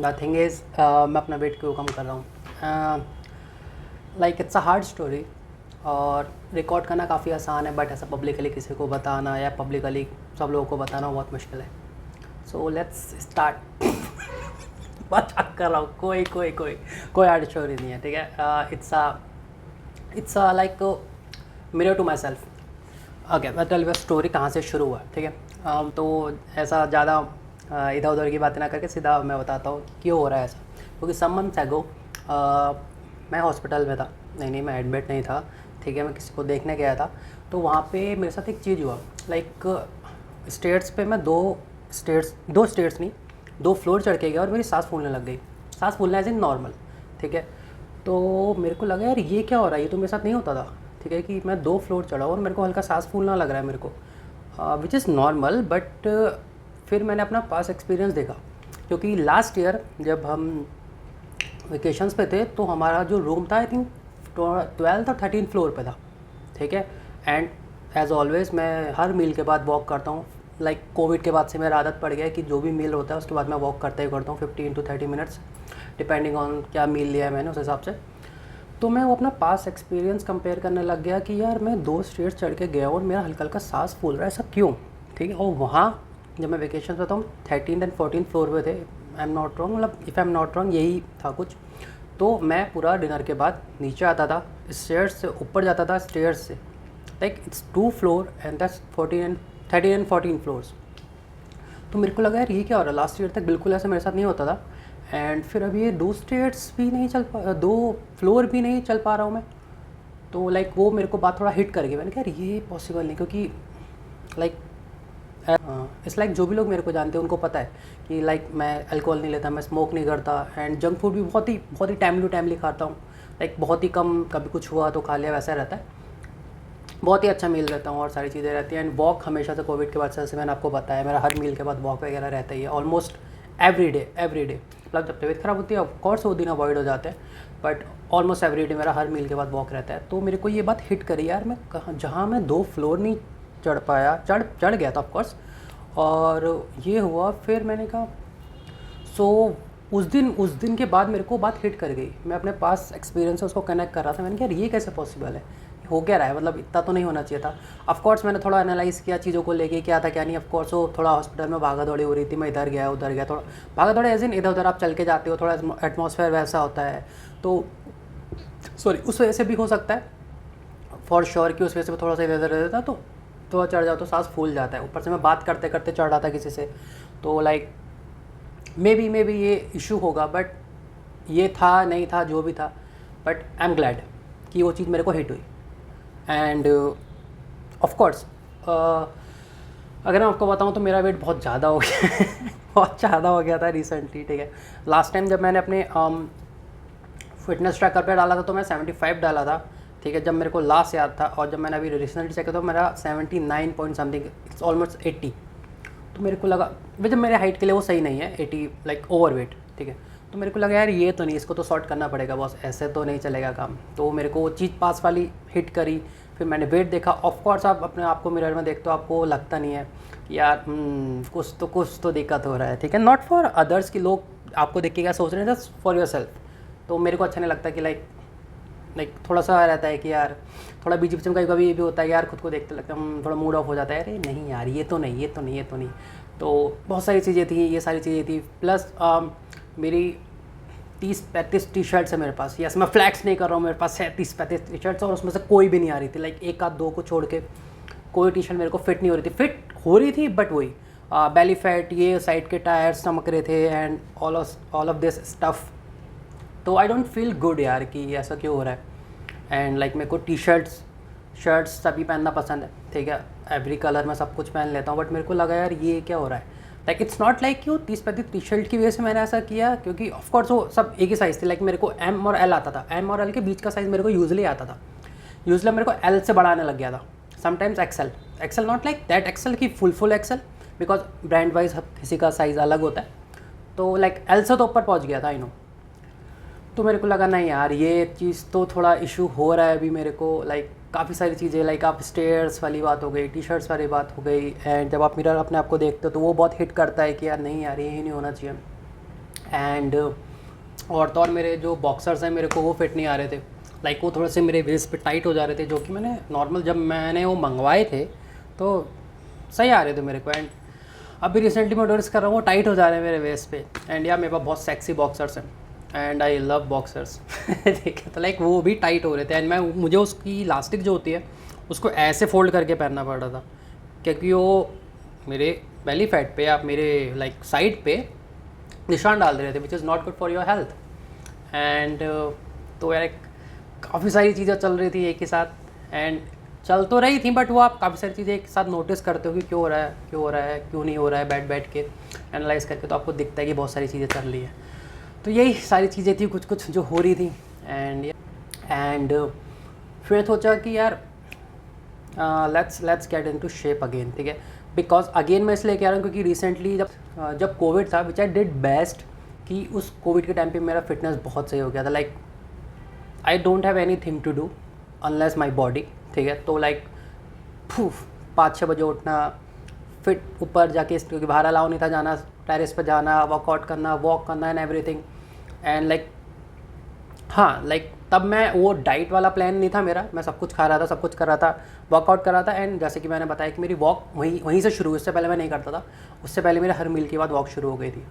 The thing is मैं अपना wait क्यों कम कर रहा हूँ। Like it's a hard story और रिकॉर्ड करना काफ़ी आसान है, बट ऐसा पब्लिकली किसी को बताना या पब्लिकली सब लोगों को बताना बहुत मुश्किल है। So let's start. मजाक कर रहा हूँ, कोई हार्ड स्टोरी नहीं है, ठीक है। It's like mirror to myself. Okay, मैं टेल यू स्टोरी कहाँ से शुरू हुआ, ठीक है। तो ऐसा ज़्यादा इधर उधर की बातें ना करके सीधा मैं बताता हूँ कि क्यों हो रहा है ऐसा। क्योंकि सम मंथ्स एगो मैं हॉस्पिटल में था। नहीं, मैं एडमिट नहीं था, ठीक है। मैं किसी को देखने गया था, तो वहाँ पे मेरे साथ एक चीज़ हुआ। लाइक स्टेयर्स पे मैं दो स्टेयर्स नहीं, 2 फ्लोर चढ़ के गया और मेरी सांस फूलने लग गई। सांस फूलना एज इन नॉर्मल, ठीक है। तो मेरे को लगा यार ये क्या हो रहा है, ये तो मेरे साथ नहीं होता था, ठीक है। कि मैं 2 फ्लोर चढ़ा और मेरे को हल्का सांस फूलना लग रहा है मेरे को, विच इज़ नॉर्मल। बट फिर मैंने अपना पास एक्सपीरियंस देखा, क्योंकि लास्ट ईयर जब हम वेकेशंस पे थे तो हमारा जो रूम था आई थिंक 12th और 13th फ्लोर पे था, ठीक है। एंड एज़ ऑलवेज़ मैं हर मील के बाद वॉक करता हूँ। लाइक कोविड के बाद से मेरा आदत पड़ गया है कि जो भी मील होता है उसके बाद मैं वॉक करता ही करता हूँ 15 to 30 मिनट्स, डिपेंडिंग ऑन क्या मील लिया है मैंने उस हिसाब से। तो मैं वो अपना पास एक्सपीरियंस कंपेयर करने लग गया कि यार मैं 2 स्टेयर्स चढ़ के गया और मेरा हल्का हल्का सांस फूल रहा है, ऐसा क्यों, ठीक है। और वहाँ जब मैं वेकेशन पे था, हम 13th एंड 14th फ्लोर पे थे, आई एम नॉट रॉन्ग, मतलब if I am not wrong यही था कुछ। तो मैं पूरा डिनर के बाद नीचे आता था, स्टेयर्स से ऊपर जाता था, स्टेयर्स से like it's 2 floor and that's 13 and 14 floors. तो मेरे को लगा यार ये क्या हो रहा है, लास्ट ईयर तक बिल्कुल ऐसा मेरे साथ नहीं होता था। एंड फिर अभी ये 2 स्टेयर्स भी नहीं चल पा, 2 फ्लोर भी नहीं चल पा रहा हूँ मैं। तो लाइक वो मेरे को बात थोड़ा हिट कर गई। मैंने कहा यार ये पॉसिबल नहीं, क्योंकि लाइक इट्स लाइक जो भी लोग मेरे को जानते हैं उनको पता है कि लाइक मैं अल्कोहल नहीं लेता, मैं स्मोक नहीं करता, एंड जंक फूड भी बहुत ही टाइमली खाता हूँ। लाइक बहुत ही कम, कभी कुछ हुआ तो खा लिया, वैसा रहता है। बहुत ही अच्छा मील रहता हूँ और सारी चीज़ें रहती हैं। एंड वॉक हमेशा से कोविड के बाद से, जैसे मैंने आपको बताया, मेरा हर मील के बाद वॉक वगैरह रहता ही है, ऑलमोस्ट एवरी डे। मतलब जब तबीयत ख़राब होती है ऑफकोर्स वो दिन अवॉइड हो जाते हैं, बट ऑलमोस्ट एवरी डे मेरा हर मील के बाद वॉक रहता है। तो मेरे को ये बात हिट करी यार, मैं कहाँ, जहाँ मैं 2 फ्लोर नहीं चढ़ पाया, चढ़ गया था ऑफकोर्स, और ये हुआ। फिर मैंने कहा सो उस दिन के बाद मेरे को बात हिट कर गई। मैं अपने पास एक्सपीरियंस से उसको कनेक्ट कर रहा था। मैंने कहा यार ये कैसे पॉसिबल है, हो क्या रहा है, मतलब इतना तो नहीं होना चाहिए था। ऑफकोर्स मैंने थोड़ा एनालाइज़ किया चीज़ों को लेके, क्या था क्या नहीं। ऑफकोर्स वो थोड़ा हॉस्पिटल में भागा दौड़ी हो रही थी, मैं इधर गया उधर गया, थोड़ा भागा दौड़ी एज इन इधर उधर आप चल के जाते हो, थोड़ा एटमॉस्फेयर वैसा होता है। तो सॉरी, उस वजह से भी हो सकता है फॉर श्योर कि उस वजह से थोड़ा सा इधर उधर रहता, तो थोड़ा चढ़ जाओ तो सांस फूल जाता है। ऊपर से मैं बात करते करते चढ़ रहा था किसी से, तो लाइक मे बी ये इशू होगा, बट ये था नहीं था जो भी था, बट आई एम ग्लैड कि वो चीज़ मेरे को हिट हुई। एंड ऑफ कोर्स अगर मैं आपको बताऊं तो मेरा वेट बहुत ज़्यादा हो गया बहुत ज़्यादा हो गया था रिसेंटली, ठीक है। लास्ट टाइम जब मैंने अपने फिटनेस ट्रैकर पे डाला था तो मैं 75 डाला था, ठीक है, जब मेरे को लास्ट याद था। और जब मैंने अभी रिसेंटली चेक किया तो मेरा 79 पॉइंट समथिंग, इट्स ऑलमोस्ट 80। तो मेरे को लगा जब मेरे हाइट के लिए वो सही नहीं है 80, लाइक ओवर वेट, ठीक है। तो मेरे को लगा यार ये तो नहीं, इसको तो सॉर्ट करना पड़ेगा बॉस, ऐसे तो नहीं चलेगा काम। तो मेरे को वो चीज़ पास वाली हिट करी। फिर मैंने वेट देखा। ऑफकोर्स आप अपने आप को मिरर में देखते हो, आपको लगता नहीं है कि यार कुछ तो दिक्कत हो रहा है, ठीक है। नॉट फॉर अदर्स कि लोग आपको देख के क्या सोच रहे हैं, जस्ट फॉर योर सेल्फ। तो मेरे को अच्छा नहीं लगता कि लाइक थोड़ा सा रहता है कि यार थोड़ा बीच बीच में कभी कभी ये भी होता है यार, खुद को देखते लगता है थोड़ा मूड ऑफ हो जाता है, अरे नहीं यार ये तो नहीं। तो बहुत सारी चीज़ें थी, ये सारी चीज़ें थी। प्लस मेरी 30-35 टी शर्ट्स है मेरे पास। यस, मैं फ्लैक्स नहीं कर रहा हूँ, मेरे पास है 30-35 टी शर्ट्स, और उसमें से कोई भी नहीं आ रही थी। लाइक एक आध दो को छोड़ के कोई टी शर्ट मेरे को फिट नहीं हो रही थी। फिट हो रही थी बट वही बेली फैट, ये साइड के टायर्स चमक रहे थे, and all of this stuff. तो आई डोंट फील गुड यार कि ऐसा क्यों हो रहा है। एंड लाइक मेरे को शर्ट्स सभी पहनना पसंद है, ठीक है। एवरी कलर में सब कुछ पहन लेता हूँ, बट मेरे को लगा यार ये क्या हो रहा है। लाइक इट्स नॉट लाइक कि 30-35 टी शर्ट की वजह से मैंने ऐसा किया, क्योंकि ऑफकोर्स वो सब एक ही साइज़ थी। लाइक मेरे को एम और एल आता था, एम और एल के बीच का साइज़ मेरे को यूजली आता था। यूजली मेरे को एल से बढ़ाने लग गया था, sometimes excel not like that excel की full excel, because brand wise किसी का साइज़ अलग होता है। तो लाइक एल से तो ऊपर पहुँच गया था, आई नो। तो मेरे को लगा नहीं यार ये चीज़ तो थोड़ा इशू हो रहा है अभी मेरे को। लाइक काफ़ी सारी चीज़ें, लाइक आप स्टेयर्स वाली बात हो गई, टी शर्ट्स वाली बात हो गई, एंड जब आप मिरर अपने आप को देखते हो तो वो बहुत हिट करता है कि यार नहीं यार ये ही नहीं होना चाहिए। एंड और तो और मेरे जो बॉक्सर्स हैं मेरे को वो फिट नहीं आ रहे थे, लाइक वो थोड़े से मेरे वेस्ट पे टाइट हो जा रहे थे, जो कि मैंने नॉर्मल जब मैंने वो मंगवाए थे तो सही आ रहे थे मेरे को। एंड अभी रिसेंटली मैं नोटिस कर रहा हूँ वो टाइट हो जा रहे हैं मेरे वेस्ट पे। एंड या मेरे पास बहुत सेक्सी बॉक्सर्स हैं एंड आई लव बॉक्सर्स ठीक है, तो लाइक वो भी टाइट हो रहे थे। एंड मुझे उसकी इलास्टिक जो होती है उसको ऐसे फोल्ड करके पहनना पड़ रहा था, क्योंकि वो मेरे बेली फैट पे, आप मेरे लाइक साइड पे निशान डाल दे रहे थे, which is not good for your health. And तो यार काफ़ी सारी चीज़ें चल रही थी एक ही साथ, एंड चल तो रही थी, बट वो आप काफ़ी सारी चीज़ें एक साथ नोटिस करते हो कि क्यों हो रहा है, क्यों हो रहा है, क्यों नहीं हो रहा है, बैठ के एनालाइज करके तो आपको दिखता है कि बहुत सारी चीज़ें चल रही है। तो यही सारी चीज़ें थी कुछ कुछ जो हो रही थी। एंड फिर सोचा कि यार let's get into shape again, ठीक है। बिकॉज अगेन मैं इसलिए कह रहा हूँ क्योंकि रिसेंटली जब कोविड था, विच आई डिड बेस्ट, कि उस कोविड के टाइम पे मेरा फिटनेस बहुत सही हो गया था। Like I don't have anything to do unless my body, ठीक है। तो लाइक 5-6 बजे उठना, फिट ऊपर जाके, क्योंकि बाहर अलाउ नहीं था जाना, टेरेस पर जाना, वर्कआउट करना, वॉक करना एंड एवरीथिंग। एंड लाइक हाँ, लाइक तब मैं वो डाइट वाला प्लान नहीं था मेरा, मैं सब कुछ खा रहा था, सब कुछ कर रहा था, वर्कआउट कर रहा था। एंड जैसे कि मैंने बताया कि मेरी वॉक वहीं से शुरू हुई, उससे पहले मैं नहीं करता था, उससे पहले मेरे हर मील के बाद वॉक शुरू हो गई थी।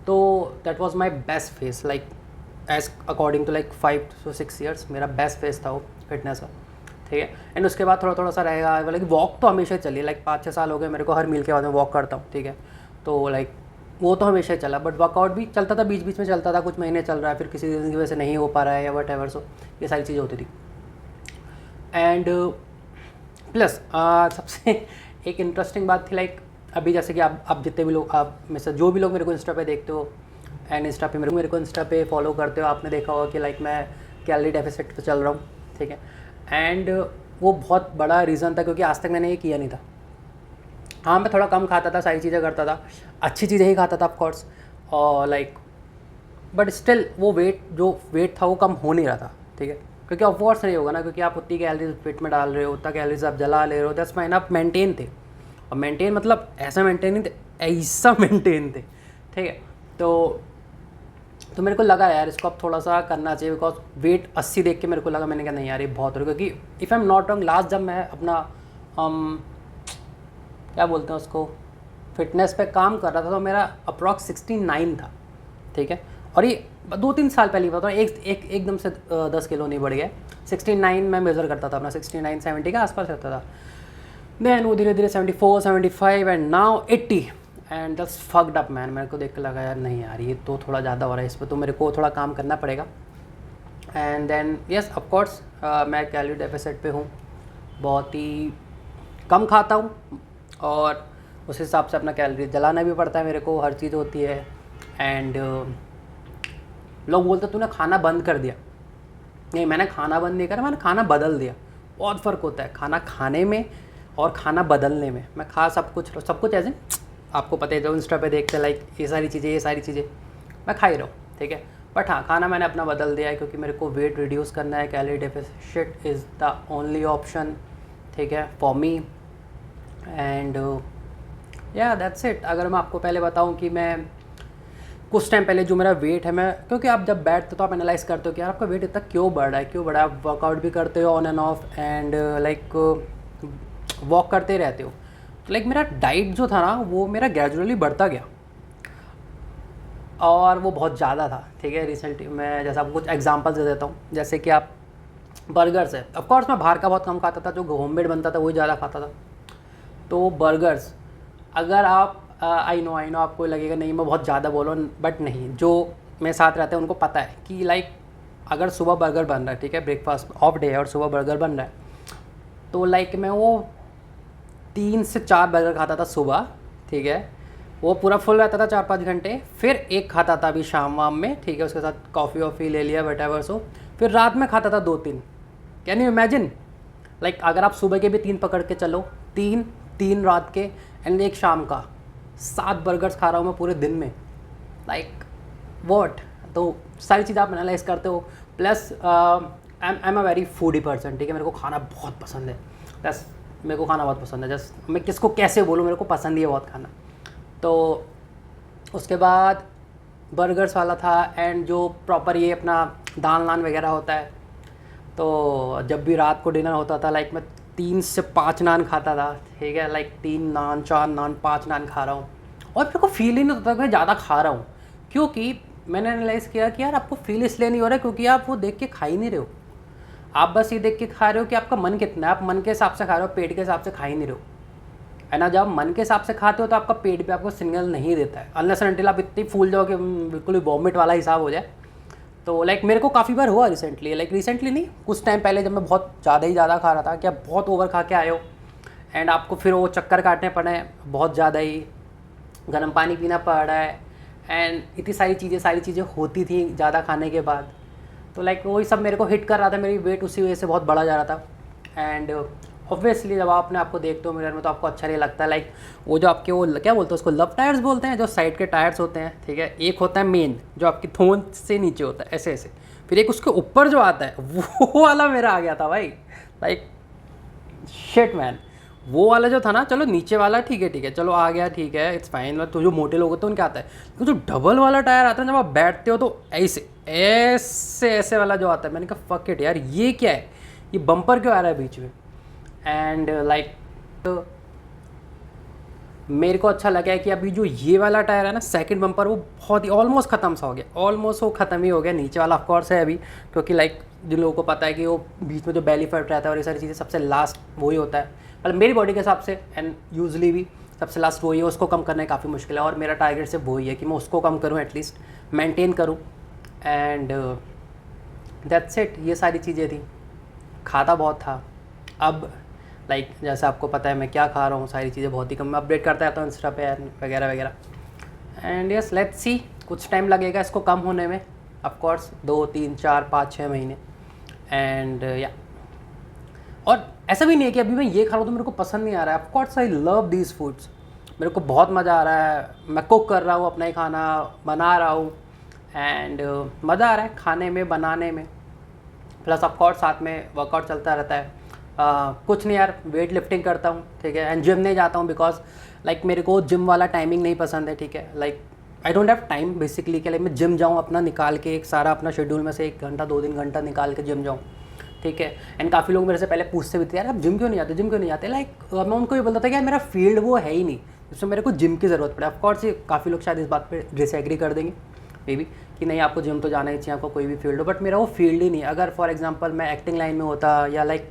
तो that was my best phase, like as according to like 5 to 6 years मेरा बेस्ट फेस था वो फिटनेस का, ठीक है। एंड उसके बाद थोड़ा थोड़ा सा रहेगा, लाइक वॉक तो हमेशा चली, लाइक 5-6 साल हो गए मेरे को हर मील के बाद में वॉक करता हूँ, ठीक है। तो लाइक वो तो हमेशा ही चला, बट वर्कआउट भी चलता था, बीच बीच में चलता था, कुछ महीने चल रहा है, फिर किसी रीज़न की वजह से नहीं हो पा रहा है या वट एवर, सो ये सारी चीज़ें होती थी। एंड प्लस सबसे एक इंटरेस्टिंग बात थी, लाइक अभी जैसे कि आप जितने भी लोग, आप में से जो भी लोग मेरे को इंस्टा पे देखते हो एंड इंस्टा पे मेरे को इंस्टा पे फॉलो करते हो, आपने देखा होगा कि लाइक मैं कैलोरी डेफिसिट पे चल रहा हूँ, ठीक है। एंड वो बहुत बड़ा रीज़न था क्योंकि आज तक मैंने ये किया नहीं था। हाँ, मैं थोड़ा कम खाता था, सारी चीज़ें करता था, अच्छी चीज़ें ही खाता था ऑफकोर्स, और लाइक बट स्टिल वो वेट था वो कम हो नहीं रहा था, ठीक है। क्योंकि ऑफकोर्स नहीं होगा ना, क्योंकि आप उतनी कैलोरीज पेट में डाल रहे हो, उतना कैलोरीज आप जला ले रहे हो, दैट्स फाइन, आप मेंटेन थे। और मेंटेन मतलब ऐसा मेंटेन नहीं थे, ऐसा मेंटेन थे, ठीक है। तो मेरे को लगा यार इसको अब थोड़ा सा करना चाहिए, बिकॉज वेट 80 देख के मेरे को लगा, मैंने कहा नहीं यार ये बहुत हो रहा है। क्योंकि if I am not wrong, last जब मैं अपना क्या बोलते हैं उसको, फिटनेस पे काम कर रहा था, तो मेरा अप्रॉक्स 69 था, ठीक है। और ये 2-3 साल पहले हुआ था, एकदम से 10 किलो नहीं बढ़ गया। 69 मैं मेज़र करता था अपना, 69-70 के आसपास रहता था। देन वो धीरे धीरे 74, 75 and now 80 and that's fucked up man. मेरे को देख के लगा यार नहीं यार ये तो थोड़ा ज़्यादा हो रहा है, इस पर तो मेरे को थोड़ा काम करना पड़ेगा। एंड देन येस ऑफकोर्स मैं कैलोरी डेफिसिट पे हूँ, बहुत ही कम खाता हूँ और उस हिसाब से अपना कैलोरी जलाना भी पड़ता है मेरे को, हर चीज़ होती है। एंड लोग बोलते तूने खाना बंद कर दिया, नहीं मैंने खाना बंद नहीं करा, मैंने खाना बदल दिया। बहुत फ़र्क होता है खाना खाने में और खाना बदलने में। मैं खा सब कुछ ऐसे, आपको पता है जो इंस्टा पे देखते लाइक ये सारी चीज़ें मैं खा ही रहा हूँ, ठीक है। बट हाँ, खाना मैंने अपना बदल दिया है क्योंकि मेरे को वेट रिड्यूस करना है, calorie deficit is the only option, ठीक है, फॉर मी। एंड या दैट्स इट। अगर मैं आपको पहले बताऊं कि मैं कुछ टाइम पहले जो मेरा वेट है, मैं क्योंकि आप जब बैठते तो आप एनालाइज करते हो कि यार आपका वेट इतना क्यों बढ़ रहा है, आप वर्कआउट भी करते हो on end of and like walk करते रहते हो, तो लाइक मेरा डाइट जो था ना वो मेरा ग्रेजुअली बढ़ता गया और वो बहुत ज़्यादा था, ठीक है। रिसेंटली मैं जैसे आपको कुछ एग्जांपल्स दे देता हूँ, जैसे कि आप बर्गर्स है, ऑफकोर्स मैं बाहर का बहुत कम खाता था, जो होममेड बनता था वही ज़्यादा खाता था। तो बर्गर्स अगर आप आई नो आपको लगेगा नहीं मैं बहुत ज़्यादा बोल रहा हूँ, बट नहीं, जो मेरे साथ रहते हैं उनको पता है कि लाइक अगर सुबह बर्गर बन रहा है, ठीक है, ब्रेकफास्ट ऑफ डे है और सुबह बर्गर बन रहा है, तो लाइक मैं वो 3 से 4 बर्गर खाता था सुबह, ठीक है, वो पूरा फुल रहता था 4-5 घंटे, फिर एक खाता था अभी शाम वाम में, ठीक है, उसके साथ कॉफ़ी वॉफ़ी ले लिया वट एवर सो, फिर रात में खाता था 2-3। कैन यू इमेजिन, लाइक अगर आप सुबह के भी 3 पकड़ के चलो, 3 रात के एंड एक शाम का, 7 बर्गर्स खा रहा हूँ मैं पूरे दिन में, लाइक वॉट। तो सारी चीज़ आप एनालाइज करते हो। Plus I am a very foodie person, ठीक है, मेरे को खाना बहुत पसंद है, प्लस मेरे को खाना बहुत पसंद है, जस्ट मैं किसको कैसे बोलूँ, मेरे को पसंद ही है बहुत खाना। तो उसके बाद बर्गर्स वाला था एंड जो प्रॉपर ये अपना दाल नान वगैरह होता है। तो जब भी रात को डिनर होता था लाइक मैं 3 से 5 नान खाता था, ठीक है, लाइक 3 नान 4 नान 5 नान खा रहा हूँ और मेरे को फील ही नहीं होता कि मैं ज़्यादा खा रहा हूँ, क्योंकि मैंने एनालाइज़ किया कि यार आपको फील इसलिए नहीं हो रहा है क्योंकि आप वो देख के खा ही नहीं रहे हो। आप बस ये देख के खा रहे हो कि आपका मन कितना है, आप मन के हिसाब से खा रहे हो, पेट के हिसाब से खा ही नहीं रहे हो, है ना। जब आप मन के हिसाब से खाते हो तो आपका पेट भी आपको सिग्नल नहीं देता है, अनलेस एंड अनटिल आप इतनी फूल जाओ कि बिल्कुल ही वॉमिट वाला हिसाब हो जाए। तो लाइक मेरे को काफ़ी बार हुआ रिसेंटली, लाइक रिसेंटली नहीं, कुछ टाइम पहले जब मैं बहुत ज़्यादा खा रहा था, कि आप बहुत ओवर खा के आए हो एंड आपको फिर वो चक्कर काटने पड़े बहुत ज़्यादा ही, गर्म पानी पीना पड़ रहा है एंड इतनी सारी चीज़ें होती थी ज़्यादा खाने के बाद। तो लाइक वही सब मेरे को हिट कर रहा था, मेरी वेट उसी वजह से बहुत बढ़ा जा रहा था। एंड ऑब्वियसली जब आप अपने आपको देखते हो मिरर में तो आपको अच्छा नहीं लगता। लाइक वो जो आपके वो क्या बोलते हैं उसको, लव टायर्स बोलते हैं, जो साइड के टायर्स होते हैं, ठीक है। एक होता है मेन जो आपकी थोन से नीचे होता है ऐसे ऐसे, फिर एक उसके ऊपर जो आता है वो वाला मेरा आ गया था भाई। लाइक शिट मैन, वो वाला जो था ना, चलो नीचे वाला ठीक है चलो आ गया, ठीक है, इट्स फाइन। तो जो मोटे लोग होते हैं उनके आता है, तो जो डबल वाला टायर आता है जब आप बैठते हो तो ऐसे ऐसे ऐसे वाला जो आता है, मैंने कहा फक इट यार, ये क्या है, ये बम्पर क्यों आ रहा है बीच में। एंड लाइक मेरे को अच्छा लगा है कि अभी जो ये वाला टायर है ना, सेकंड बम्पर, वो बहुत ही ऑलमोस्ट ख़त्म सा हो गया, ऑलमोस्ट वो ख़त्म ही हो गया। नीचे वाला ऑफकोर्स है अभी, क्योंकि लाइक जिन लोगों को पता है कि वो बीच में जो बेली फैट रहता है और ये सारी चीज़ें सबसे लास्ट वही होता है, मतलब मेरी बॉडी के हिसाब से एंड यूजली भी सबसे लास्ट वही है, उसको कम करना काफ़ी मुश्किल है। और मेरा टारगेट सिर्फ वही है कि मैं उसको कम करूँ, एटलीस्ट मेंटेन करूँ। एंड दैट्स इट, ये सारी चीज़ें थी। खाता बहुत था, अब लाइक जैसे आपको पता है मैं क्या खा रहा हूँ, सारी चीज़ें बहुत ही कम, मैं अपडेट करता रहता हूँ इंस्टा पे वगैरह वगैरह। एंड यस लेट्स सी, कुछ टाइम लगेगा इसको कम होने में, ऑफ कोर्स 2 3 4 5 6 महीने। एंड या और ऐसा भी नहीं है कि अभी मैं ये खा रहा हूँ तो मेरे को पसंद नहीं आ रहा है। Of course I love these foods, मेरे को बहुत मज़ा आ रहा है, मैं कुक कर रहा हूँ, अपना ही खाना बना रहा हूँ एंड मज़ा आ रहा है खाने में, बनाने में। प्लस ऑफ कोर्स साथ में वर्कआउट चलता रहता है। कुछ नहीं यार, वेट लिफ्टिंग करता हूँ, ठीक है, एंड जिम नहीं जाता हूँ बिकॉज लाइक मेरे को जिम वाला टाइमिंग नहीं पसंद है, ठीक है। Like I don't have time basically कि लाइक मैं जिम जाऊँ, अपना निकाल के एक सारा अपना शेड्यूल में से 1 घंटा 2 घंटा निकाल के जिम जाऊँ, ठीक है। एंड काफ़ी लोग मेरे से पहले पूछते भी थे यार आप जिम क्यों नहीं जाते, लाइक मैं उनको ये बोलता था कि यार मेरा फील्ड वो है ही नहीं जिसमें मेरे को जिम की ज़रूरत पड़े। ऑफकोर्स ये काफ़ी लोग शायद इस बात पर डिसएग्री कर देंगे मे बी, कि नहीं आपको जिम तो जाना ही चाहिए, आपको कोई भी फील्ड हो, बट मेरा वो फील्ड ही नहीं है। अगर फॉर एग्जांपल मैं एक्टिंग लाइन में होता या like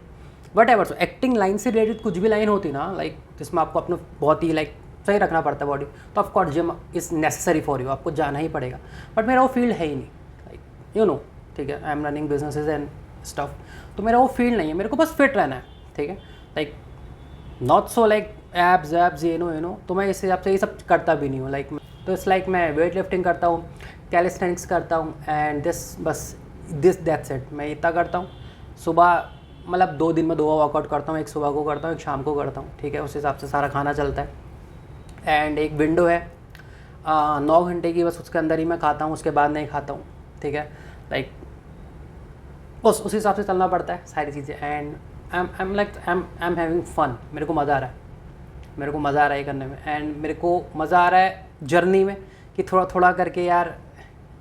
what ever, acting line से रिलेटेड कुछ भी लाइन होती ना, लाइक जिसमें आपको अपना बहुत ही लाइक सही रखना पड़ता है बॉडी, तो of course gym is necessary for you, आपको जाना ही पड़ेगा। बट मेरा वो फील्ड है ही नहीं, लाइक यू नो, ठीक है, I am running businesses and stuff, तो मेरा वो फील्ड नहीं है, मेरे को बस फिट रहना है, ठीक है। Like not so like abs ये नो, तो मैं इस हिसाब से ये सब करता भी नहीं हूँ। लाइक तो इट्स लाइक मैं वेट लिफ्टिंग करता हूँ, कैलिस्थेनिक्स करता हूँ एंड दिस दैट्स इट, मैं इतना करता हूँ। सुबह मतलब 2 दिन में 2 वर्कआउट करता हूँ, एक सुबह को करता हूँ, एक शाम को करता हूँ, ठीक है, उस हिसाब से सारा खाना चलता है। एंड एक विंडो है 9 घंटे की, बस उसके अंदर ही मैं खाता हूँ, उसके बाद नहीं खाता हूँ, ठीक है। लाइक बस उस हिसाब से चलना पड़ता है सारी चीज़ें। And I am having fun, मेरे को मज़ा आ रहा है, मेरे को मज़ा आ रहा है ये करने में। एंड मेरे को मज़ा आ रहा है जर्नी में कि थोड़ा थोड़ा करके यार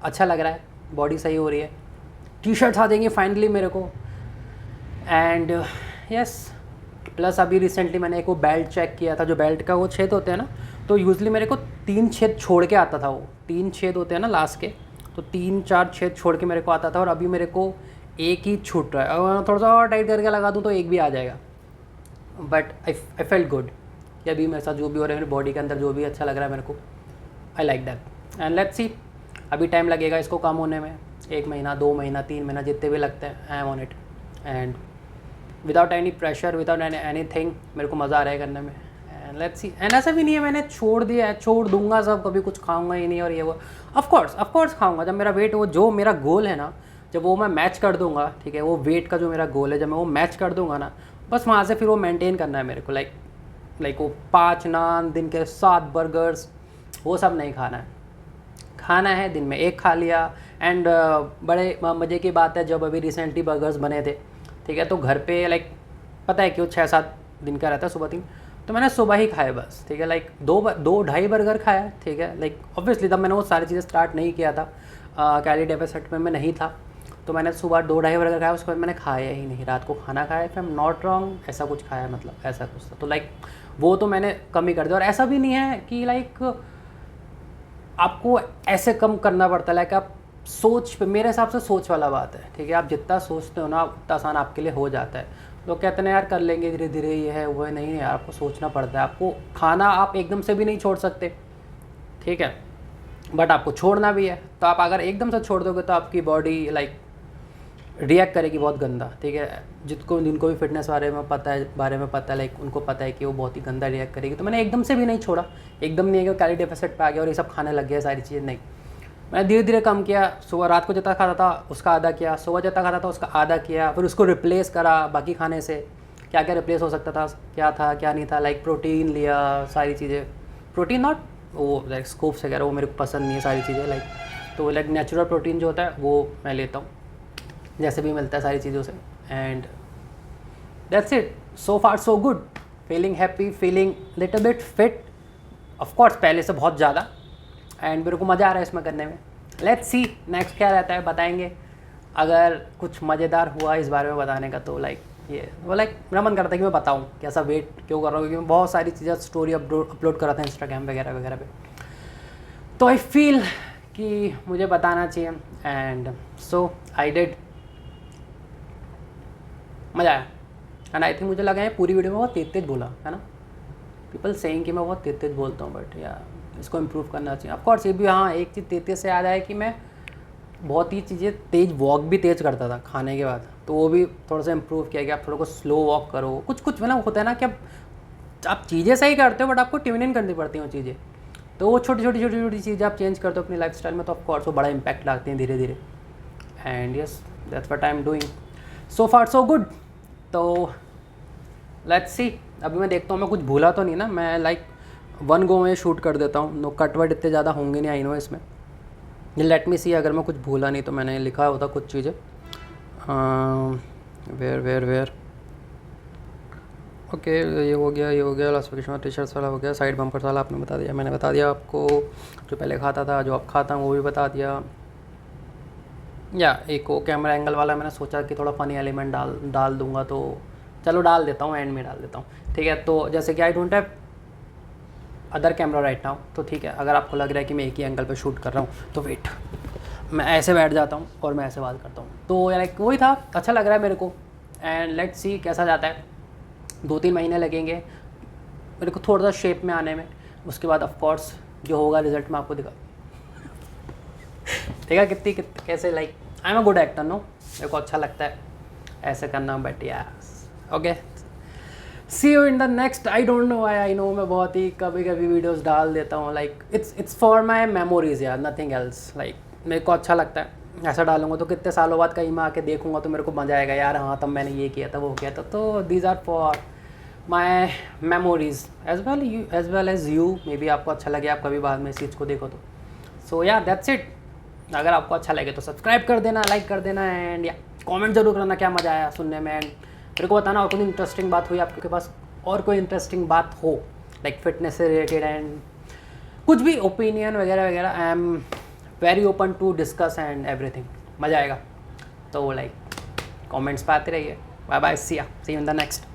अच्छा लग रहा है, बॉडी सही हो रही है, टी-शर्ट्स आ जाएंगी फाइनली मेरे को। एंड यस प्लस अभी रिसेंटली मैंने एक वो बेल्ट चेक किया था, जो बेल्ट का वो छेद होते हैं ना, तो यूजली मेरे को 3 छेद छोड़ के आता था, वो 3 छेद होते हैं ना लास्ट के, तो 3-4 छेद छोड़ के मेरे को आता था, और अभी मेरे को एक ही छूट रहा है। अगर मैं थोड़ा सा और टाइट करके लगा दूँ तो एक भी आ जाएगा। बट आई फेल्ट गुड कि अभी मेरे साथ जो भी हो रहा है, मेरी बॉडी के अंदर जो भी अच्छा लग रहा है मेरे को, I like that. And let's see, अभी टाइम लगेगा इसको कम होने में, 1 महीना 2 महीना 3 महीना जितने भी लगते हैं, I am on it. And without any pressure, without any thing, मेरे को मज़ा आ रहा है करने में। एंड लेट्स सी, एंड ऐसा भी नहीं है मैंने छोड़ दिया है, छोड़ दूंगा सब, कभी कुछ खाऊंगा ही नहीं और ये वो। ऑफकोर्स खाऊंगा जब मेरा वेट, वो जो मेरा गोल है ना, जब वो मैं मैच कर दूंगा, ठीक है, वो वेट का जो मेरा गोल है, जब मैं वो मैच कर दूंगा ना, बस वहाँ से फिर वो मेंटेन करना है मेरे को। लाइक वो 5 नान, दिन के 7 बर्गर्स, वो सब नहीं खाना है दिन में 1 खा लिया। एंड बड़े मज़े की बात है, जब अभी रिसेंटली बर्गर्स बने थे, ठीक है, तो घर पे लाइक पता है क्यों 6-7 दिन का रहता है, सुबह 3, तो मैंने सुबह ही खाए बस, ठीक है, लाइक 2-2.5 बर्गर खाया, ठीक है, लाइक ऑब्वियसली तब मैंने वो सारी चीज़ें स्टार्ट नहीं किया था, कैलोरी डेफिसिट में मैं नहीं था, तो मैंने सुबह 2-2.5 बर्गर खाया, उसके बाद मैंने खाया ही नहीं, रात को खाना खाया, if I am not wrong ऐसा कुछ खाया, मतलब ऐसा कुछ था, तो लाइक वो तो मैंने कम ही कर दिया। और ऐसा भी नहीं है कि लाइक आपको ऐसे कम करना पड़ता है, लाइक आप सोच पे, मेरे हिसाब से सोच वाला बात है, ठीक है, आप जितना सोचते हो ना उतना आसान आपके लिए हो जाता है। लोग कहते हैं यार कर लेंगे धीरे धीरे, ये है वो है, नहीं यार आपको सोचना पड़ता है। आपको खाना आप एकदम से भी नहीं छोड़ सकते, ठीक है, बट आपको छोड़ना भी है, तो आप अगर एकदम से छोड़ दोगे तो आपकी बॉडी लाइक रिएक्ट करेगी बहुत गंदा, ठीक है, जिनको भी फिटनेस बारे में पता है लाइक उनको पता है कि वो बहुत ही गंदा रिएक्ट करेगी। तो मैंने एकदम से भी नहीं छोड़ा, एकदम नहीं है कि कैलोरी डेफिसिट पे आ गया और ये सब खाने लग गया सारी चीज़ें, नहीं, मैंने धीरे धीरे कम किया। सुबह रात को जितना खाता था उसका आधा किया, सुबह जितना खाता था उसका आधा किया, फिर उसको रिप्लेस करा बाकी खाने से। क्या क्या रिप्लेस हो सकता था, क्या था क्या नहीं था, लाइक प्रोटीन लिया, सारी चीज़ें, प्रोटीन नॉट वो लाइक स्कूप्स वगैरह, वो मेरे को पसंद नहीं है सारी चीज़ें, लाइक तो लाइक नेचुरल प्रोटीन जो होता है वो मैं लेता हूँ जैसे भी मिलता है सारी चीज़ों से। And that's it, so far so good, feeling happy, feeling little bit fit, of course पहले से बहुत ज़्यादा, एंड मेरे को मज़ा आ रहा है इसमें करने में। लेट्स सी नेक्स्ट क्या रहता है, बताएंगे। अगर कुछ मज़ेदार हुआ इस बारे में बताने का तो लाइक ये वो लाइक मेरा मन करता है कि मैं बताऊँ कैसा वेट क्यों कर रहा हूँ, क्योंकि मैं बहुत सारी चीज़ें स्टोरी अपलोड कर रहा था इंस्टाग्राम वगैरह वगैरह पे, तो आई फील कि मुझे बताना चाहिए, एंड सो आई डिड। मज़ा आया, एंड आई थिंक मुझे लगा है पूरी वीडियो में बहुत तेज बोला है ना, पीपल सेइंग कि मैं बहुत तेज बोलता हूँ, बट या इसको इम्प्रूव करना चाहिए ऑफकोर्स। ये भी हाँ, एक चीज़ तेज से याद आया कि मैं बहुत ही चीज़ें तेज़ वॉक भी तेज़ करता था खाने के बाद, तो वो भी थोड़ा सा इम्प्रूव किया कि आप थोड़ा को स्लो वॉक करो, कुछ मतलब होता है ना कि आप चीज़ें सही करते हो बट आपको ट्यून इन करनी पड़ती हैं वो चीज़ें, तो वो छोटी छोटी चीज़ें आप चेंज करते हो अपनी लाइफस्टाइल में, तो ऑफकोर्स वो बड़ा इम्पैक्ट लाते हैं धीरे धीरे। And yes, that's what I am doing, so far so good. तो लेट्स सी, अभी मैं देखता हूँ मैं कुछ भूला तो नहीं ना, मैं लाइक वन गो में शूट कर देता हूँ, नो कट वट इतने ज़्यादा होंगे नहीं, आई नो इसमें। लेट मी सी, अगर मैं कुछ भूला नहीं तो मैंने लिखा होता कुछ चीज़ें, वेयर ओके, ये हो गया लास्ट वेकेशन टी शर्ट्स वाला हो गया, साइड बम्पर्स वाला आपने बता दिया, मैंने बता दिया आपको, जो पहले खाता था जो अब खाता हूँ वो भी बता दिया, या एक वो कैमरा एंगल वाला मैंने सोचा कि थोड़ा फ़नी एलिमेंट डाल दूंगा, तो चलो डाल देता हूँ, एंड में डाल देता हूँ, ठीक है। तो जैसे कि आई don't have other camera right now, तो ठीक है, अगर आपको लग रहा है कि मैं एक ही एंगल पे शूट कर रहा हूँ तो वेट, मैं ऐसे बैठ जाता हूँ और मैं ऐसे बात करता हूँ, तो लाइक वही था, अच्छा लग रहा है मेरे को, एंड लेट्स सी कैसा जाता है। 2-3 महीने लगेंगे मेरे को थोड़ा सा शेप में आने में, उसके बाद ऑफकोर्स जो होगा रिजल्ट में आपको दिखा देखा कितनी कैसे, like I am a good actor no, मेरे को अच्छा लगता है ऐसे करना, but yes okay, see you in the next. I don't know I know मैं बहुत ही कभी वीडियोस डाल देता हूँ, like it's for my memories यार, नथिंग एल्स, लाइक मेरे को अच्छा लगता है ऐसा डालूंगा, तो कितने सालों बाद कहीं मैं आके देखूंगा तो मेरे को मज़ा आएगा यार, हाँ तब मैंने ये किया था वो किया था, तो these are for my memories as well as you, maybe आपको अच्छा लगे आप कभी बाद में इस चीज़ को देखो तो। सो या दैट्स इट, अगर आपको अच्छा लगे तो सब्सक्राइब कर देना, लाइक कर देना, एंड या कमेंट जरूर करना क्या मज़ा आया सुनने में, एंड मेरे को बताना और कोई इंटरेस्टिंग बात हुई आपके पास, और कोई इंटरेस्टिंग बात हो लाइक फिटनेस से रिलेटेड, एंड कुछ भी ओपिनियन वगैरह वगैरह, I am very open to discuss and everything, मज़ा आएगा। तो लाइक कमेंट्स पे आते रहिए, bye bye, see you in the next.